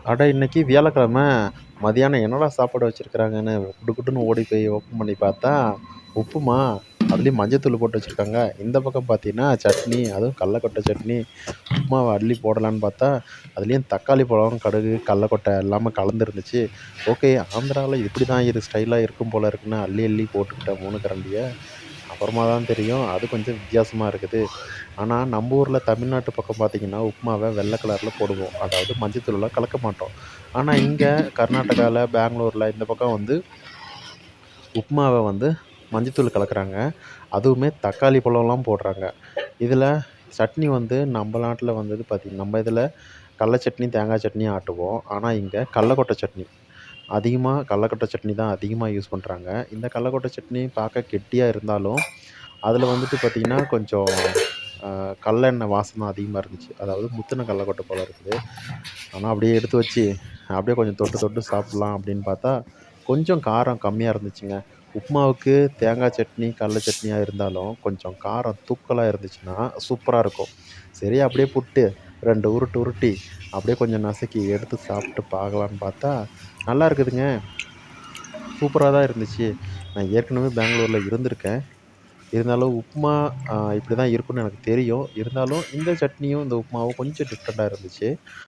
அட இன்னைக்கு வியாழக்கிழமை மதியானம் என்னடா சாப்பாடு வச்சிருக்கிறாங்கன்னு குடு குடுன்னு ஓடி போய் ஓப்பன் பண்ணி பார்த்தா உப்புமா, அதுலேயும் மஞ்சத்தூள் போட்டு வச்சுருக்காங்க. இந்த பக்கம் பார்த்தீங்கன்னா சட்னி, அதுவும் கடலக்கொட்டை சட்னி. உப்புமாவை அள்ளி போடலான்னு பார்த்தா அதுலேயும் தக்காளி பழம், கடுகு, கடலக்கொட்டை எல்லாமே கலந்துருந்துச்சு. ஓகே, ஆந்திராவில் இப்படி தான் ஸ்டைலாக இருக்கும் போல இருக்குன்னு அள்ளி அள்ளி போட்டுக்கிட்டேன் 3 கரண்டியை. அப்புறமா தான் தெரியும் அது கொஞ்சம் வித்தியாசமாக இருக்குது. ஆனால் நம்ம ஊரில் தமிழ்நாட்டு பக்கம் பார்த்தீங்கன்னா உப்புமாவை வெள்ளை கலரில் போடுவோம், அதாவது மஞ்சத்தூள்லாம் கலக்க மாட்டோம். ஆனால் இங்கே கர்நாடகாவில், பெங்களூரில் இந்த பக்கம் வந்து உப்புமாவை வந்து மஞ்சத்தூள் கலக்கிறாங்க. அதுவுமே தக்காளி பழம்லாம் போடுறாங்க. இதில் சட்னி வந்து நம்ம நாட்டில் வந்தது பார்த்திங்கன்னா நம்ம இதில் கடல சட்னி, தேங்காய் சட்னி ஆட்டுவோம். ஆனால் இங்கே கடலக்கொட்டை சட்னி அதிகமாக, கடலக்கொட்டை சட்னி தான் அதிகமாக யூஸ் பண்ணுறாங்க. இந்த கடலக்கொட்டை சட்னி பார்க்க கெட்டியாக இருந்தாலும் அதில் வந்துட்டு பார்த்திங்கன்னா கொஞ்சம் கடலெண்ணெய் வாசனை அதிகமாக இருந்துச்சு. அதாவது முத்துன கடலக்கொட்டை போல இருக்குது. ஆனால் அப்படியே எடுத்து வச்சு அப்படியே கொஞ்சம் தொட்டு தொட்டு சாப்பிட்லாம் அப்படின்னு பார்த்தா கொஞ்சம் காரம் கம்மியாக இருந்துச்சுங்க. உப்புமாவுக்கு தேங்காய் சட்னி, கடல சட்னியாக இருந்தாலும் கொஞ்சம் காரம் தூக்கலா இருந்துச்சுன்னா சூப்பராக இருக்கும். சரி அப்படியே புட்டு 2 உருட்டு உருட்டி அப்படியே கொஞ்சம் நசுக்கி எடுத்து சாப்பிட்டு பார்க்கலான்னு பார்த்தா நல்லா இருக்குதுங்க. சூப்பராக தான் இருந்துச்சு. நான் ஏற்கனவே பெங்களூரில் இருந்திருக்கேன். இருந்தாலும் உப்புமா இப்படி தான் இருக்கும்னு எனக்கு தெரியும். இருந்தாலும் இந்த சட்னியும், இந்த உப்புமாவும் கொஞ்சம் டிஃப்ரெண்ட்டா இருந்துச்சு.